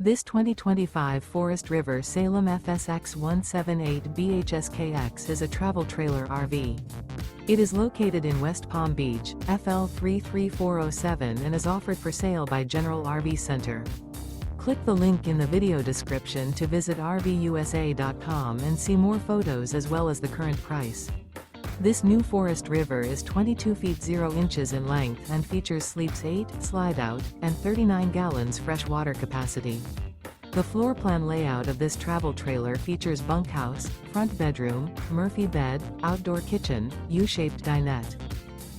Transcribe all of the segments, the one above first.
This 2025 Forest River Salem FSX 178 BHSKX is a travel trailer RV. It is located in West Palm Beach, FL 33407 and is offered for sale by General RV Center. Click the link in the video description to visit RVUSA.com and see more photos as well as the current price. This new Forest River is 22 feet 0 inches in length and features sleeps 8, slide-out, and 39 gallons fresh water capacity. The floor plan layout of this travel trailer features bunkhouse, front bedroom, Murphy bed, outdoor kitchen, U-shaped dinette.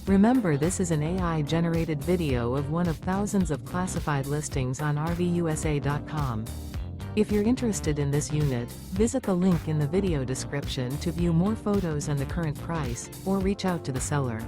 Remember, this is an AI-generated video of one of thousands of classified listings on RVUSA.com. If you're interested in this unit, visit the link in the video description to view more photos and the current price, or reach out to the seller.